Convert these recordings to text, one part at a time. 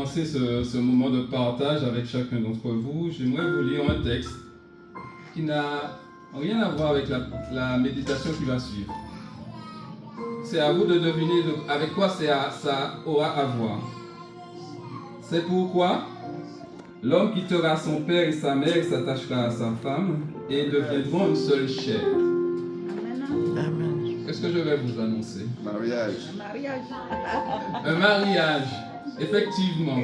commencer ce moment de partage avec chacun d'entre vous, j'aimerais vous lire un texte qui n'a rien à voir avec la méditation qui va suivre. C'est à vous de deviner avec quoi ça aura à voir. C'est pourquoi l'homme quittera son père et sa mère et s'attachera à sa femme et deviendront une seule chair. Amen. Qu'est-ce que je vais vous annoncer? Mariage. Un mariage, effectivement.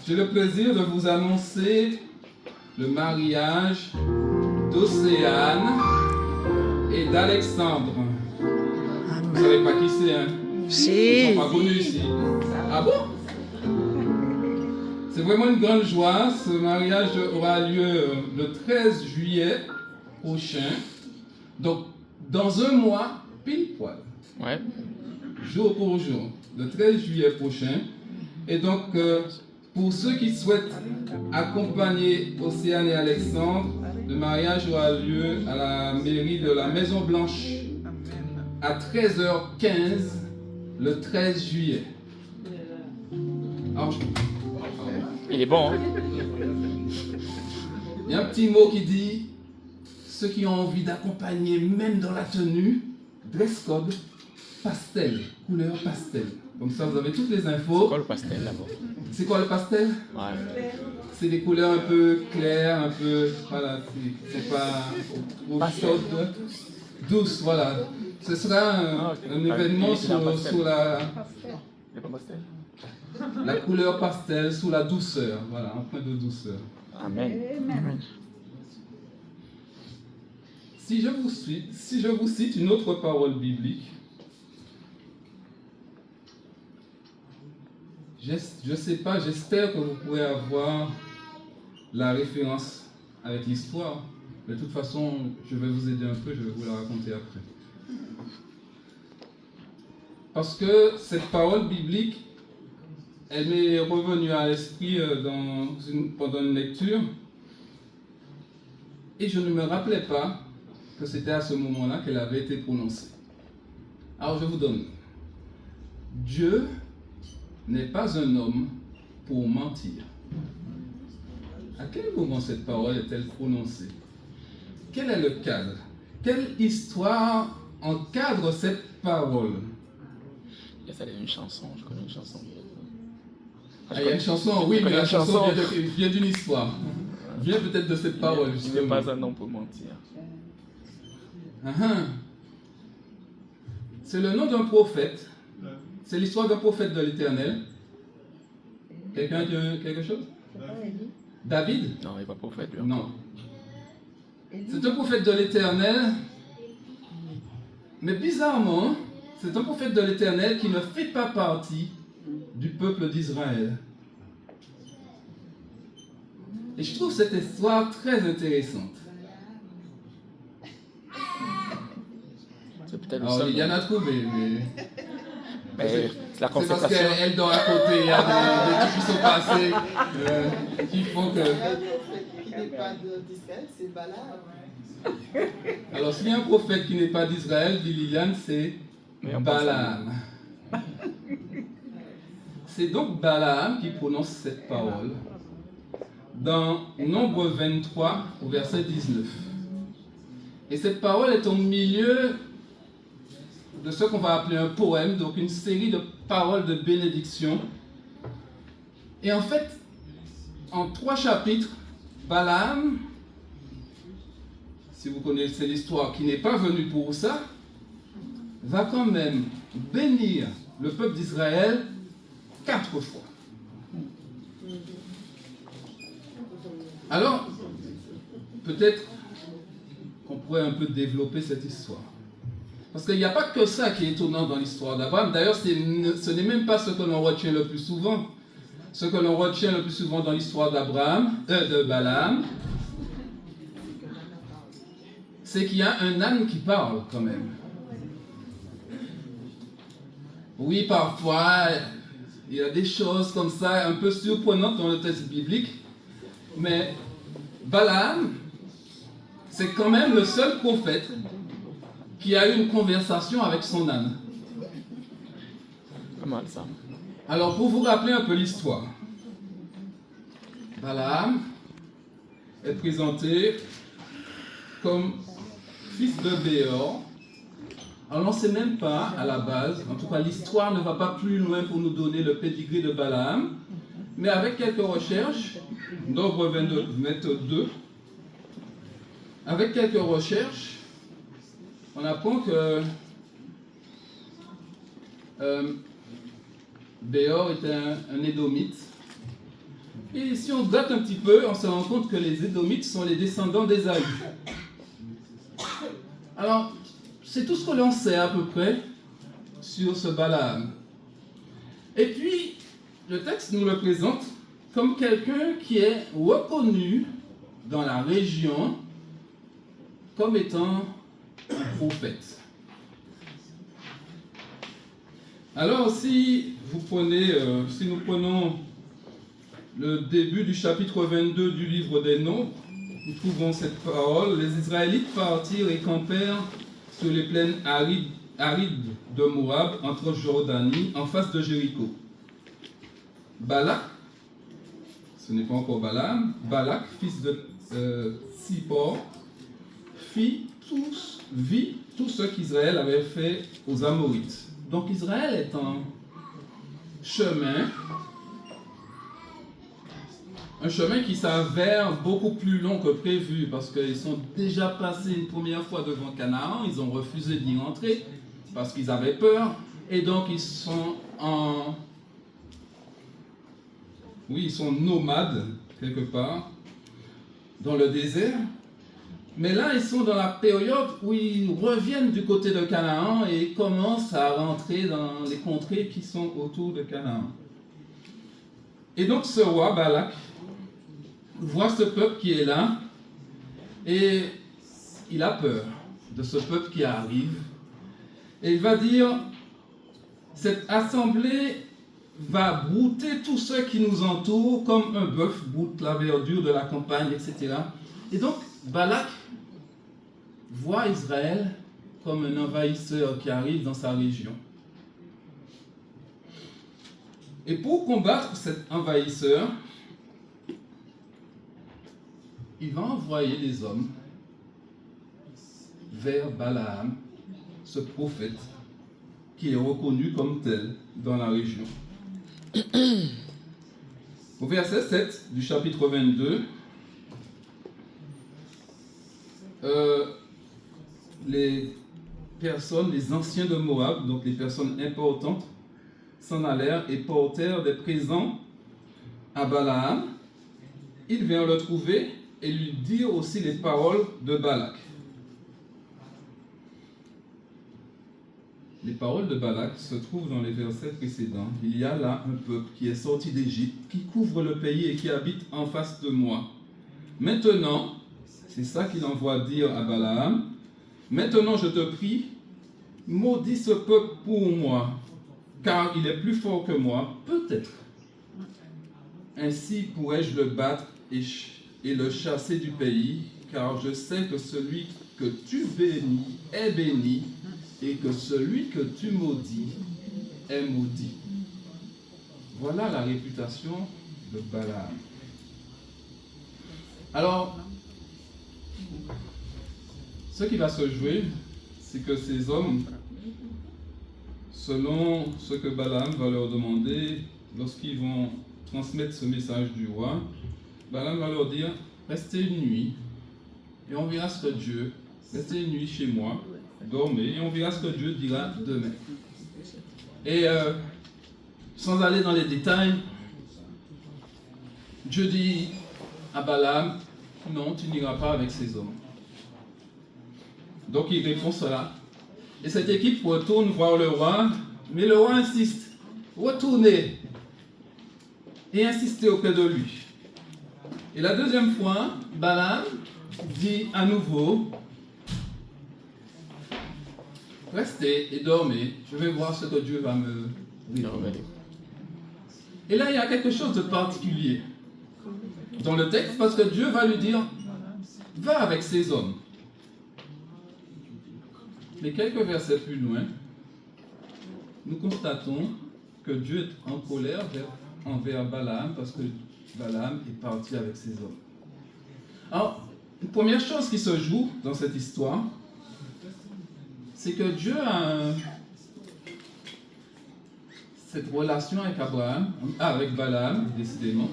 J'ai le plaisir de vous annoncer le mariage d'Océane et d'Alexandre. Vous ne savez pas qui c'est, hein? Si. Ils ne sont pas connus ici. Ah bon? C'est vraiment une grande joie. Ce mariage aura lieu le 13 juillet prochain. Donc, dans un mois, pile poil. Ouais. Jour pour jour, le 13 juillet prochain. Et donc, pour ceux qui souhaitent accompagner Océane et Alexandre, le mariage aura lieu à la mairie de la Maison Blanche à 13h15 le 13 juillet. Alors, Il est bon, hein? il y a un petit mot qui dit ceux qui ont envie d'accompagner, même dans la tenue, dress code, pastel, couleur pastel. Comme ça, vous avez toutes les infos. Quoi le pastel là-bas? C'est quoi le pastel? Ouais. C'est des couleurs un peu claires, un peu. Voilà, c'est pas trop chaude. Douce, voilà. Ce sera un événement sous la Il est pas pastel? couleur pastel, sous la douceur. Voilà, un point de douceur. Amen. Amen. Si je vous cite une autre parole biblique, je ne sais pas, j'espère que vous pourrez avoir la référence avec l'histoire. Mais de toute façon, je vais vous aider un peu, je vais vous la raconter après. Parce que cette parole biblique, elle m'est revenue à l'esprit pendant une lecture. Et je ne me rappelais pas que c'était à ce moment-là qu'elle avait été prononcée. Alors je vous donne. Dieu n'est pas un homme pour mentir. À quel moment cette parole est-elle prononcée? Quel est le cadre? Quelle histoire encadre cette parole? Il y a une chanson, je connais une chanson. Il y a une chanson, oui, mais la chanson vient d'une histoire. Vient peut-être de cette parole, Il justement. n'est pas un homme pour mentir. C'est le nom d'un prophète. C'est l'histoire d'un prophète de l'Éternel. Quelqu'un dit quelque chose? David? Non, il n'est pas prophète, lui. Non. C'est un prophète de l'Éternel. Mais bizarrement, c'est un prophète de l'Éternel qui ne fait pas partie du peuple d'Israël. Et je trouve cette histoire très intéressante. C'est peut-être le Alors, seul. il y en a trouvé, mais Mais c'est la c'est parce consécration. qu'elle dort à côté, il y a des trucs qui sont passés qui font que... Qui n'est pas d'Israël, c'est Balaam. Alors, s'il y a un prophète qui n'est pas d'Israël, dit Liliane, c'est Mais on pense à Balaam. C'est donc Balaam qui prononce cette parole dans Nombre 23 au verset 19. Et cette parole est au milieu de ce qu'on va appeler un poème, donc une série de paroles de bénédiction. Et en fait, en 3 chapitres, Balaam, si vous connaissez l'histoire, qui n'est pas venu pour ça, va quand même bénir le peuple d'Israël 4 fois. Alors, peut-être qu'on pourrait un peu développer cette histoire. Parce qu'il n'y a pas que ça qui est étonnant dans l'histoire d'Abraham. D'ailleurs, ce n'est même pas ce que l'on retient le plus souvent. Ce que l'on retient le plus souvent dans l'histoire de Balaam, c'est qu'il y a un âne qui parle quand même. Oui, parfois, il y a des choses comme ça un peu surprenantes dans le texte biblique, mais Balaam, c'est quand même le seul prophète qui a eu une conversation avec son âne. Pas mal ça. Alors, pour vous rappeler un peu l'histoire, Balaam est présenté comme fils de Béor. Alors on ne sait même pas à la base, en tout cas l'histoire ne va pas plus loin pour nous donner le pédigré de Balaam, mais avec quelques recherches, Nombre 22, avec quelques recherches, on apprend que Béor était un Édomite. Et si on date un petit peu, on se rend compte que les Édomites sont les descendants d'Ésaü. Alors, c'est tout ce que l'on sait à peu près sur ce Balaam. Et puis, le texte nous le présente comme quelqu'un qui est reconnu dans la région comme étant un prophète. Alors, si nous prenons le début du chapitre 22 du livre des Nombres, nous trouvons cette parole. Les Israélites partirent et campèrent sur les plaines arides de Moab, entre Jordanie, en face de Jéricho. Balak, ce n'est pas encore Balaam, Balak, fils de Sippor, vit tout ce qu'Israël avait fait aux Amorites. Donc Israël est en chemin, un chemin qui s'avère beaucoup plus long que prévu parce qu'ils sont déjà passés une première fois devant Canaan, ils ont refusé d'y rentrer parce qu'ils avaient peur et donc ils sont nomades quelque part dans le désert. Mais là, ils sont dans la période où ils reviennent du côté de Canaan et commencent à rentrer dans les contrées qui sont autour de Canaan. Et donc ce roi Balak voit ce peuple qui est là et il a peur de ce peuple qui arrive. Et il va dire, cette assemblée va brouter tous ceux qui nous entourent comme un bœuf broute la verdure de la campagne, etc. Et donc Balak voit Israël comme un envahisseur qui arrive dans sa région. Et pour combattre cet envahisseur, il va envoyer des hommes vers Balaam, ce prophète qui est reconnu comme tel dans la région. Au verset 7 du chapitre 22, les anciens de Moab, donc les personnes importantes, s'en allèrent et portèrent des présents à Balaam. Ils vinrent le trouver et lui dirent aussi les paroles de Balak. Les paroles de Balak se trouvent dans les versets précédents. Il y a là un peuple qui est sorti d'Égypte, qui couvre le pays et qui habite en face de moi. Maintenant, c'est ça qu'il envoie dire à Balaam. Maintenant, je te prie, maudis ce peuple pour moi, car il est plus fort que moi, peut-être. Ainsi pourrais-je le battre et le chasser du pays, car je sais que celui que tu bénis est béni, et que celui que tu maudis est maudit. Voilà la réputation de Balaam. Alors, ce qui va se jouer, c'est que ces hommes, selon ce que Balaam va leur demander, lorsqu'ils vont transmettre ce message du roi, Balaam va leur dire, restez une nuit, et on verra ce que Dieu, restez une nuit chez moi, dormez, et on verra ce que Dieu dira demain. Et sans aller dans les détails, Dieu dit à Balaam, non, tu n'iras pas avec ces hommes. Donc il répond cela. Et cette équipe retourne voir le roi, mais le roi insiste, retournez et insistez auprès de lui. Et la deuxième fois, Balaam dit à nouveau, restez et dormez, je vais voir ce que Dieu va me révéler. Et là, il y a quelque chose de particulier dans le texte, parce que Dieu va lui dire, va avec ces hommes. Mais quelques versets plus loin, nous constatons que Dieu est en colère envers Balaam parce que Balaam est parti avec ses hommes. Alors, une première chose qui se joue dans cette histoire, c'est que Dieu a cette relation avec Balaam, décidément.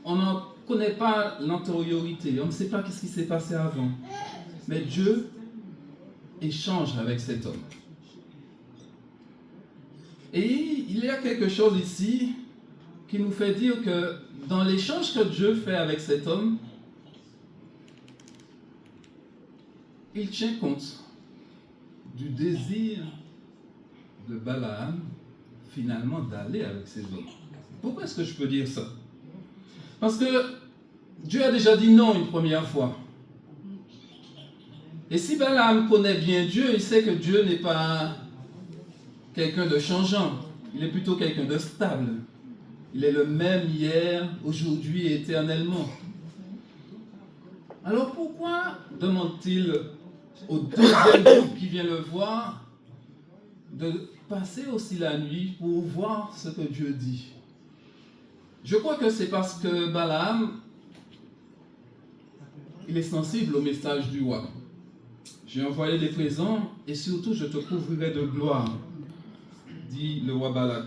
On n'en connaît pas l'antériorité, on ne sait pas ce qui s'est passé avant. Mais Dieu échange avec cet homme. Et il y a quelque chose ici qui nous fait dire que dans l'échange que Dieu fait avec cet homme, il tient compte du désir de Balaam, finalement, d'aller avec ses hommes. Pourquoi est-ce que je peux dire ça? Parce que Dieu a déjà dit non une première fois. Et si Balaam connaît bien Dieu, il sait que Dieu n'est pas quelqu'un de changeant. Il est plutôt quelqu'un de stable. Il est le même hier, aujourd'hui et éternellement. Alors pourquoi demande-t-il au deuxième groupe qui vient le voir de passer aussi la nuit pour voir ce que Dieu dit? Je crois que c'est parce que Balaam, il est sensible au message du roi. J'ai envoyé des présents et surtout je te couvrirai de gloire, dit le roi Balak.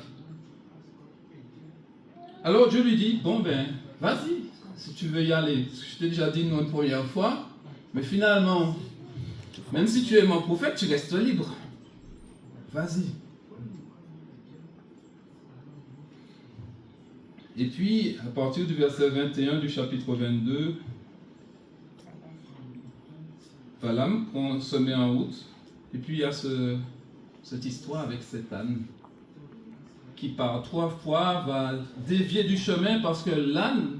Alors Dieu lui dit, bon ben, vas-y, si tu veux y aller. Je t'ai déjà dit non une première fois, mais finalement, même si tu es mon prophète, tu restes libre. Vas-y. Et puis, à partir du verset 21 du chapitre 22, Balaam se met en route. Et puis, il y a cette histoire avec cet âne qui, par 3 fois, va dévier du chemin parce que l'âne,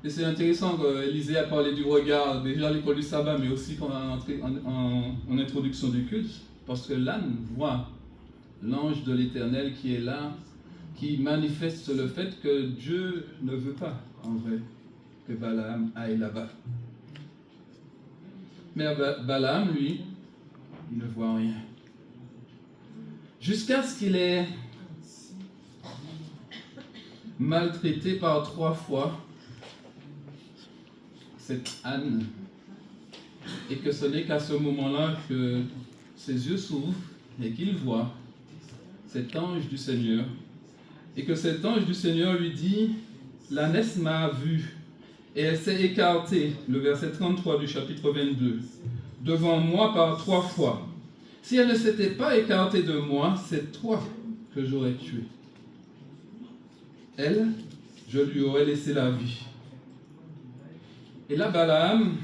et c'est intéressant qu'Élisée a parlé du regard, déjà à l'école du sabbat, mais aussi quand on a entré en introduction du culte, parce que l'âne voit l'ange de l'Éternel qui est là, qui manifeste le fait que Dieu ne veut pas, en vrai, que Balaam aille là-bas. Mais Balaam, lui, il ne voit rien. Jusqu'à ce qu'il ait maltraité par 3 fois cette âne, et que ce n'est qu'à ce moment-là que ses yeux s'ouvrent et qu'il voit cet ange du Seigneur, et que cet ange du Seigneur lui dit, l'ânesse m'a vu, et elle s'est écartée, le verset 33 du chapitre 22, devant moi par 3 fois. Si elle ne s'était pas écartée de moi, c'est toi que j'aurais tué. Elle, je lui aurais laissé la vie. Et là, Balaam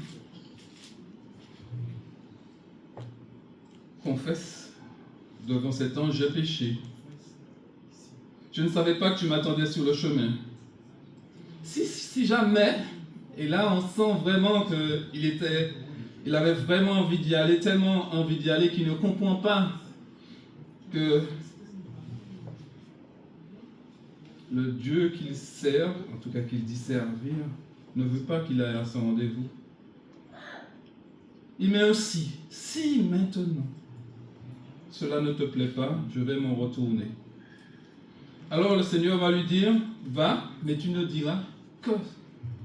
confesse devant cet ange, j'ai péché. Je ne savais pas que tu m'attendais sur le chemin. Si jamais, et là on sent vraiment qu'il avait vraiment envie d'y aller, tellement envie d'y aller qu'il ne comprend pas que le Dieu qu'il sert, en tout cas qu'il dit servir, ne veut pas qu'il aille à son rendez-vous. Il met aussi, si maintenant cela ne te plaît pas, je vais m'en retourner. Alors le Seigneur va lui dire, va, mais tu ne diras que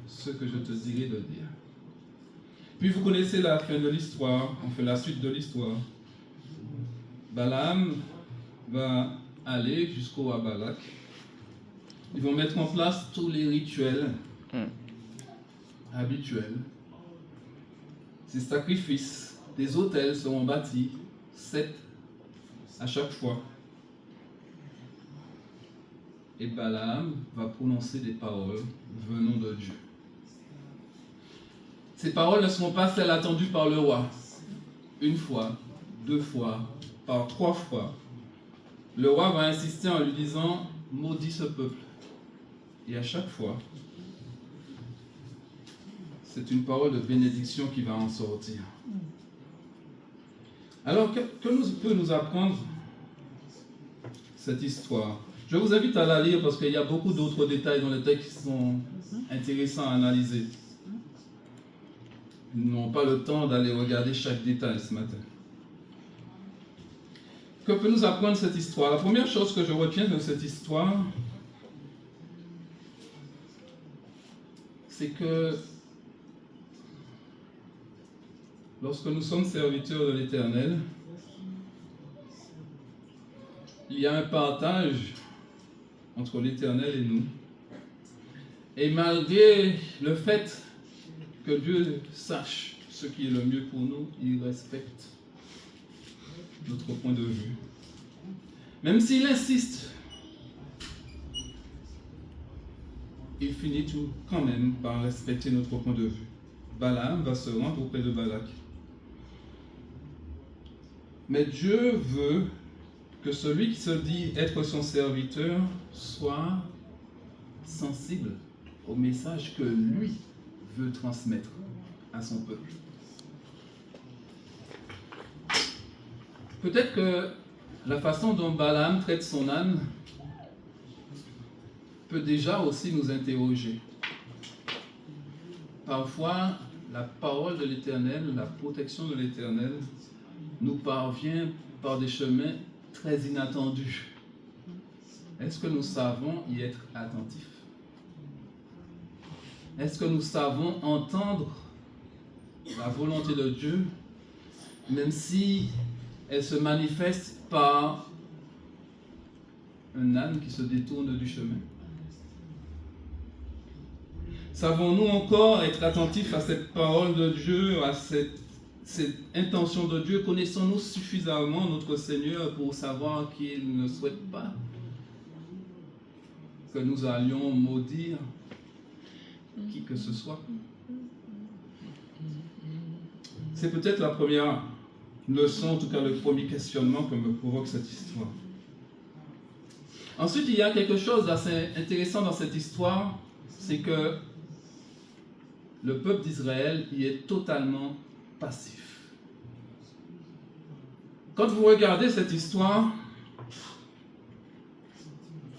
ce que je te dirai de dire. Puis vous connaissez la fin de l'histoire, on fait la suite de l'histoire. Balaam va aller jusqu'au roi Balak. Ils vont mettre en place tous les rituels habituels. Ces sacrifices, des autels seront bâtis, 7 à chaque fois. Et Balaam va prononcer des paroles venant de Dieu. Ces paroles ne seront pas celles attendues par le roi. 1 fois, 2 fois, par 3 fois. Le roi va insister en lui disant, maudis ce peuple. Et à chaque fois, c'est une parole de bénédiction qui va en sortir. Alors, que peut nous apprendre cette histoire? Je vous invite à la lire parce qu'il y a beaucoup d'autres détails dans le texte qui sont intéressants à analyser. Nous n'avons pas le temps d'aller regarder chaque détail ce matin. Que peut nous apprendre cette histoire? La première chose que je retiens de cette histoire, c'est que lorsque nous sommes serviteurs de l'Éternel, il y a un partage entre l'Éternel et nous. Et malgré le fait que Dieu sache ce qui est le mieux pour nous, il respecte notre point de vue. Même s'il insiste, il finit tout quand même par respecter notre point de vue. Balaam va se rendre auprès de Balak. Mais Dieu veut que celui qui se dit être son serviteur soit sensible au message que lui veut transmettre à son peuple. Peut-être que la façon dont Balaam traite son âne peut déjà aussi nous interroger. Parfois, la parole de l'Éternel, la protection de l'Éternel nous parvient par des chemins très inattendus. Est-ce que nous savons y être attentifs? Est-ce que nous savons entendre la volonté de Dieu, même si elle se manifeste par un âne qui se détourne du chemin? Savons-nous encore être attentifs à cette parole de Dieu, à cette intention de Dieu? Connaissons-nous suffisamment notre Seigneur pour savoir qu'il ne souhaite pas que nous allions maudire qui que ce soit? C'est peut-être la première leçon, en tout cas le premier questionnement que me provoque cette histoire. Ensuite, il y a quelque chose d'assez intéressant dans cette histoire, c'est que le peuple d'Israël y est totalement passif. Quand vous regardez cette histoire,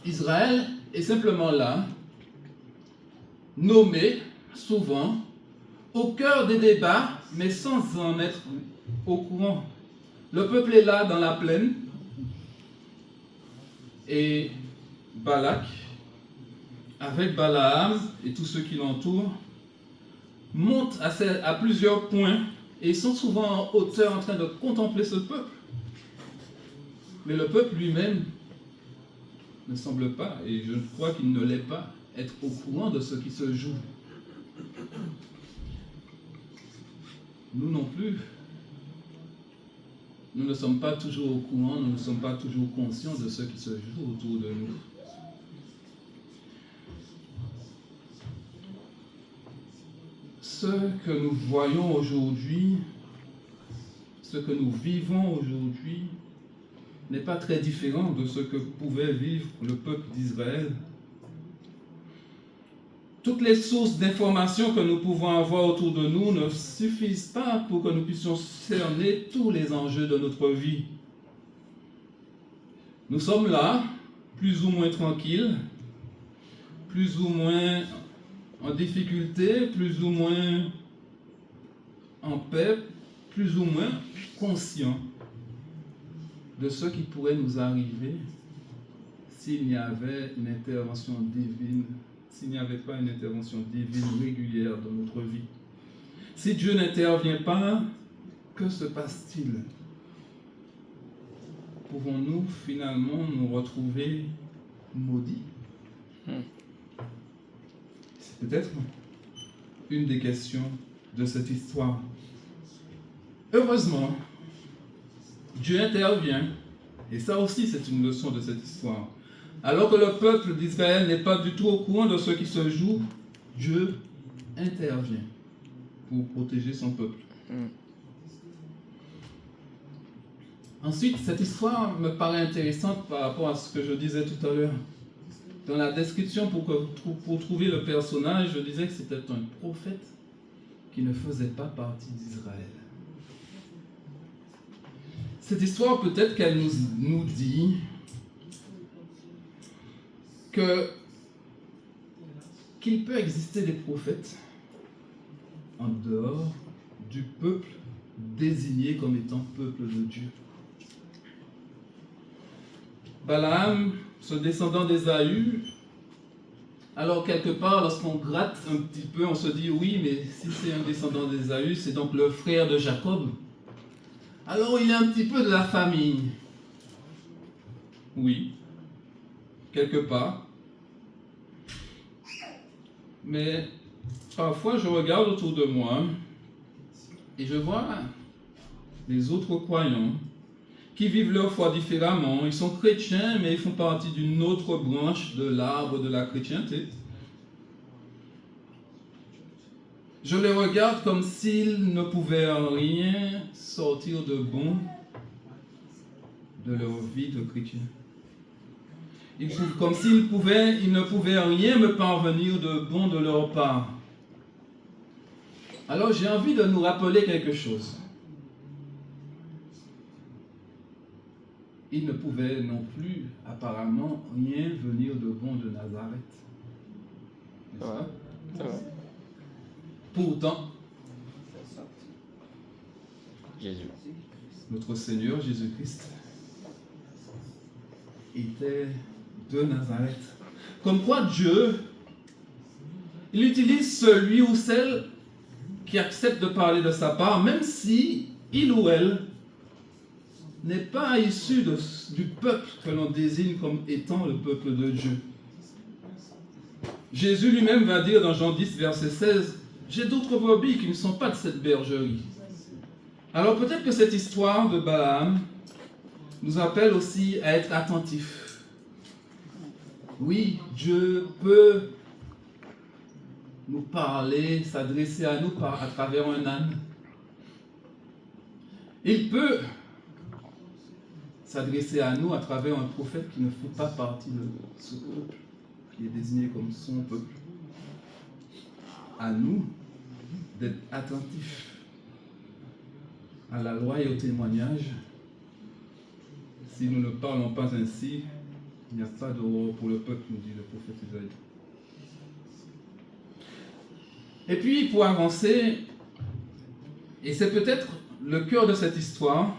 Israël est simplement là, nommé souvent, au cœur des débats, mais sans en être au courant. Le peuple est là dans la plaine, et Balak, avec Balaam et tous ceux qui l'entourent, montent à plusieurs points et ils sont souvent en hauteur en train de contempler ce peuple. Mais le peuple lui-même ne semble pas, et je crois qu'il ne l'est pas, être au courant de ce qui se joue. Nous non plus. Nous ne sommes pas toujours au courant, nous ne sommes pas toujours conscients de ce qui se joue autour de nous. Ce que nous voyons aujourd'hui, ce que nous vivons aujourd'hui, n'est pas très différent de ce que pouvait vivre le peuple d'Israël. Toutes les sources d'informations que nous pouvons avoir autour de nous ne suffisent pas pour que nous puissions cerner tous les enjeux de notre vie. Nous sommes là, plus ou moins tranquilles, plus ou moins en difficulté, plus ou moins en paix, plus ou moins conscients de ce qui pourrait nous arriver s'il n'y avait une intervention divine, s'il n'y avait pas une intervention divine régulière dans notre vie. Si Dieu n'intervient pas, que se passe-t-il? Pouvons-nous finalement nous retrouver maudits? C'est peut-être une des questions de cette histoire. Heureusement, Dieu intervient, et ça aussi c'est une leçon de cette histoire. Alors que le peuple d'Israël n'est pas du tout au courant de ce qui se joue, Dieu intervient pour protéger son peuple. Ensuite, cette histoire me paraît intéressante par rapport à ce que je disais tout à l'heure. Dans la description, pour trouver le personnage, je disais que c'était un prophète qui ne faisait pas partie d'Israël. Cette histoire, peut-être qu'elle nous dit qu'il peut exister des prophètes en dehors du peuple désigné comme étant peuple de Dieu. Balaam, ce descendant d'Ésaü, alors quelque part, lorsqu'on gratte un petit peu, on se dit oui, mais si c'est un descendant d'Ésaü, c'est donc le frère de Jacob. Alors il est un petit peu de la famille. Oui, quelque part. Mais parfois je regarde autour de moi et je vois les autres croyants qui vivent leur foi différemment. Ils sont chrétiens, mais ils font partie d'une autre branche de l'arbre de la chrétienté. Je les regarde comme s'ils ne pouvaient rien sortir de bon de leur vie de chrétien. Comme s'ils ne pouvaient rien me parvenir de bon de leur part. Alors j'ai envie de nous rappeler quelque chose. Il ne pouvait non plus, apparemment, rien venir de bon de Nazareth. C'est vrai, c'est vrai. Pourtant, Jésus. notre Seigneur Jésus-Christ était de Nazareth. Comme quoi Dieu, il utilise celui ou celle qui accepte de parler de sa part, même si il ou elle n'est pas issu du peuple que l'on désigne comme étant le peuple de Dieu. Jésus lui-même va dire dans Jean 10, verset 16, « J'ai d'autres brebis qui ne sont pas de cette bergerie. » Alors peut-être que cette histoire de Balaam nous appelle aussi à être attentifs. Oui, Dieu peut nous parler, s'adresser à nous à travers un âne. Il peut s'adresser à nous à travers un prophète qui ne fait pas partie de ce peuple, qui est désigné comme son peuple. À nous d'être attentifs à la loi et au témoignage. Si nous ne parlons pas ainsi, il n'y a pas d'aurore pour le peuple, nous dit le prophète Isaïe. Et puis, pour avancer, et c'est peut-être le cœur de cette histoire,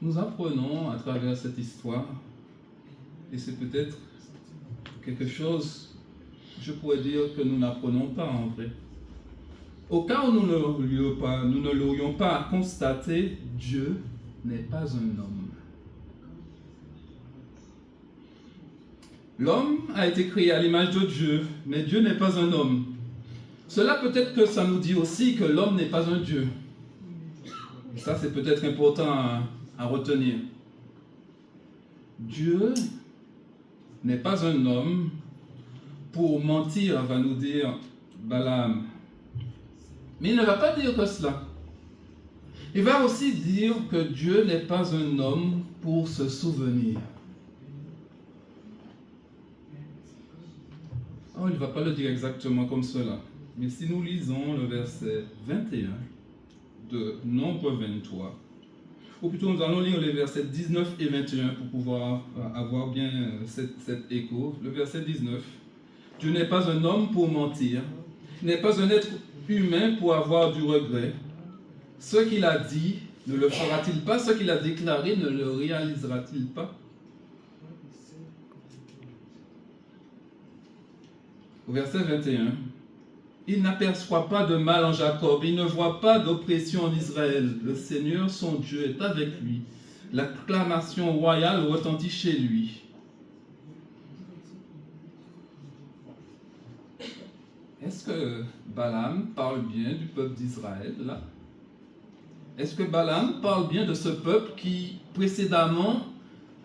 nous apprenons à travers cette histoire, et c'est peut-être quelque chose, je pourrais dire, que nous n'apprenons pas en vrai. Au cas où nous ne l'aurions pas constaté, Dieu n'est pas un homme. L'homme a été créé à l'image de Dieu, mais Dieu n'est pas un homme. Cela peut-être que ça nous dit aussi que l'homme n'est pas un Dieu. Et ça, c'est peut-être important à retenir. Dieu n'est pas un homme pour mentir, va nous dire Balaam. Mais il ne va pas dire que cela. Il va aussi dire que Dieu n'est pas un homme pour se souvenir. Oh, il ne va pas le dire exactement comme cela. Mais si nous lisons le verset 21 de Nombre 23, ou plutôt nous allons lire les versets 19 et 21 pour pouvoir avoir bien cet écho. Le verset 19. Dieu n'est pas un homme pour mentir, il n'est pas un être humain pour avoir du regret. Ce qu'il a dit, ne le fera-t-il pas? Ce qu'il a déclaré, ne le réalisera-t-il pas? Au verset 21, il n'aperçoit pas de mal en Jacob, il ne voit pas d'oppression en Israël. Le Seigneur, son Dieu, est avec lui. L'acclamation royale retentit chez lui. Est-ce que Balaam parle bien du peuple d'Israël, là? Est-ce que Balaam parle bien de ce peuple qui, précédemment,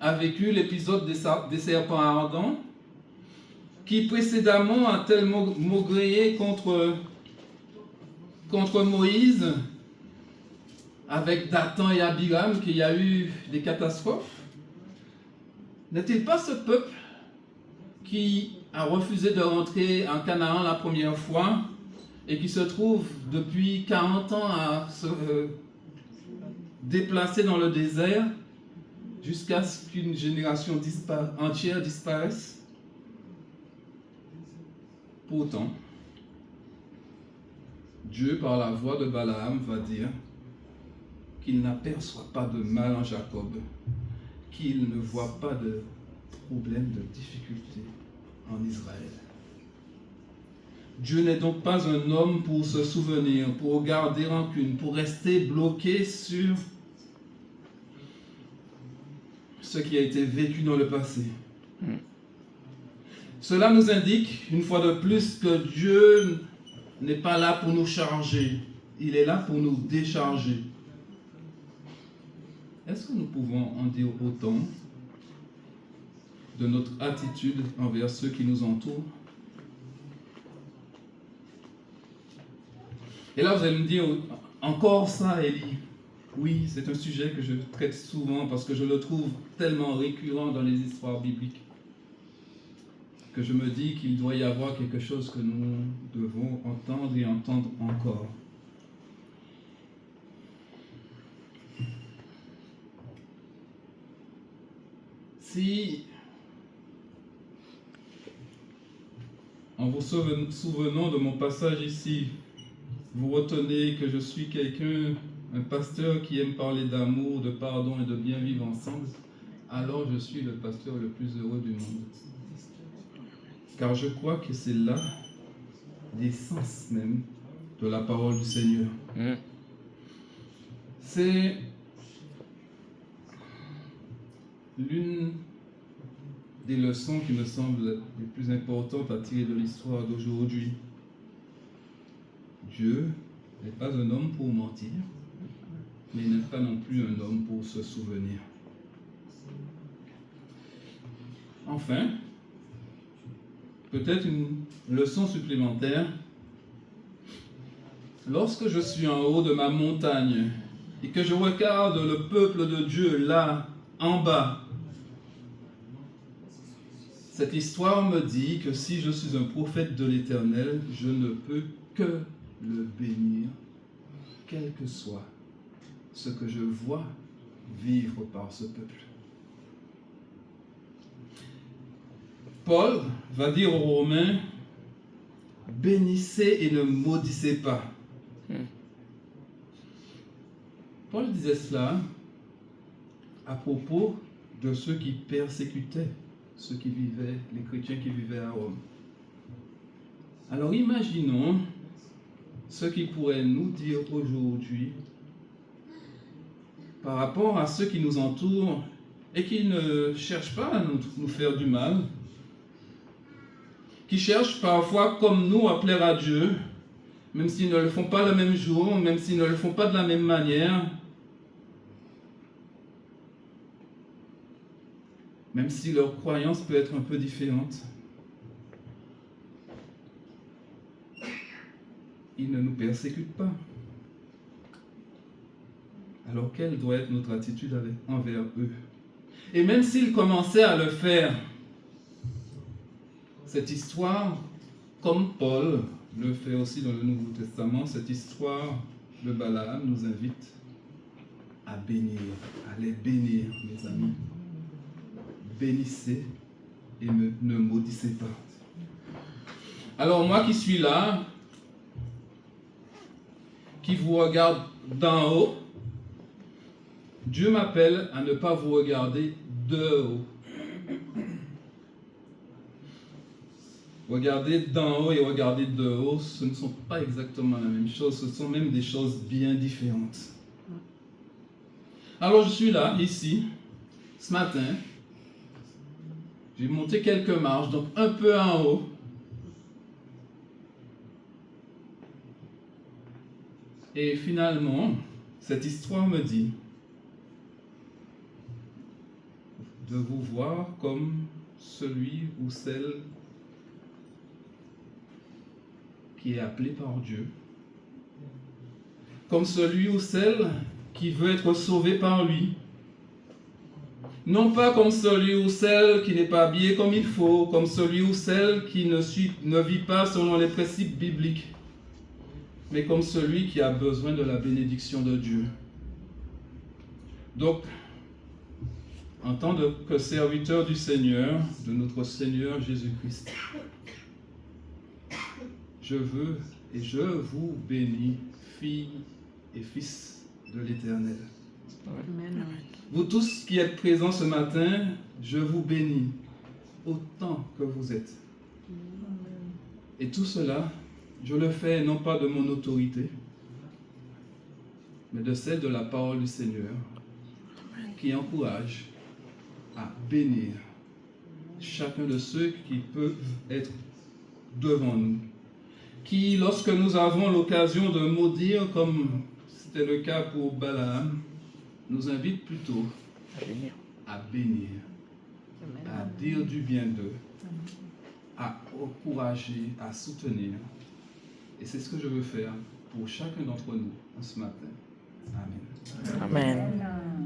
a vécu l'épisode des serpents ardents, qui précédemment a tellement maugréé contre Moïse, avec Dathan et Abiram, qu'il y a eu des catastrophes? N'est-il pas ce peuple qui a refusé de rentrer en Canaan la première fois et qui se trouve depuis 40 ans à se déplacer dans le désert jusqu'à ce qu'une génération entière disparaisse? Pourtant, Dieu, par la voix de Balaam, va dire qu'il n'aperçoit pas de mal en Jacob, qu'il ne voit pas de problème, de difficulté en Israël. Dieu n'est donc pas un homme pour se souvenir, pour garder rancune, pour rester bloqué sur ce qui a été vécu dans le passé. Cela nous indique, une fois de plus, que Dieu n'est pas là pour nous charger, il est là pour nous décharger. Est-ce que nous pouvons en dire autant de notre attitude envers ceux qui nous entourent? Et là, vous allez me dire, encore ça, Élie. Oui, c'est un sujet que je traite souvent parce que je le trouve tellement récurrent dans les histoires bibliques que je me dis qu'il doit y avoir quelque chose que nous devons entendre et entendre encore. Si, en vous souvenant de mon passage ici, vous retenez que je suis quelqu'un, un pasteur qui aime parler d'amour, de pardon et de bien vivre ensemble, alors je suis le pasteur le plus heureux du monde. Car je crois que c'est là l'essence même de la parole du Seigneur. C'est l'une des leçons qui me semble les plus importantes à tirer de l'histoire d'aujourd'hui. Dieu n'est pas un homme pour mentir, mais il n'est pas non plus un homme pour se souvenir. Enfin, peut-être une leçon supplémentaire. Lorsque je suis en haut de ma montagne et que je regarde le peuple de Dieu là, en bas, cette histoire me dit que si je suis un prophète de l'Éternel, je ne peux que le bénir, quel que soit ce que je vois vivre par ce peuple. Paul va dire aux Romains, bénissez et ne maudissez pas. Paul disait cela à propos de ceux qui persécutaient ceux qui vivaient, les chrétiens qui vivaient à Rome. Alors imaginons ce qu'il pourrait nous dire aujourd'hui par rapport à ceux qui nous entourent et qui ne cherchent pas à nous faire du mal, qui cherchent parfois comme nous à plaire à Dieu, même s'ils ne le font pas le même jour, même s'ils ne le font pas de la même manière, même si leur croyance peut être un peu différente. Ils ne nous persécutent pas. Alors quelle doit être notre attitude envers eux? Et même s'ils commençaient à le faire, cette histoire, comme Paul le fait aussi dans le Nouveau Testament, cette histoire de Balaam nous invite à bénir, à les bénir, mes amis. Bénissez et ne maudissez pas. Alors moi qui suis là, qui vous regarde d'en haut, Dieu m'appelle à ne pas vous regarder de haut. Regarder d'en haut et regarder de haut, ce ne sont pas exactement la même chose, ce sont même des choses bien différentes. Alors je suis là, ici, ce matin. J'ai monté quelques marches, donc un peu en haut. Et finalement, cette histoire me dit de vous voir comme celui ou celle qui est appelé par Dieu, comme celui ou celle qui veut être sauvé par lui. Non pas comme celui ou celle qui n'est pas habillé comme il faut, comme celui ou celle qui ne vit pas selon les principes bibliques, mais comme celui qui a besoin de la bénédiction de Dieu. Donc, en tant que serviteur du Seigneur, de notre Seigneur Jésus-Christ, je veux et je vous bénis, filles et fils de l'Éternel. Amen. Vous tous qui êtes présents ce matin, je vous bénis autant que vous êtes. Et tout cela, je le fais non pas de mon autorité, mais de celle de la parole du Seigneur, qui encourage à bénir chacun de ceux qui peuvent être devant nous. Qui, lorsque nous avons l'occasion de maudire, comme c'était le cas pour Balaam, nous invite plutôt À venir. à bénir, à dire du bien d'eux, à encourager, à soutenir. Et c'est ce que je veux faire pour chacun d'entre nous ce matin. Amen. Amen. Amen.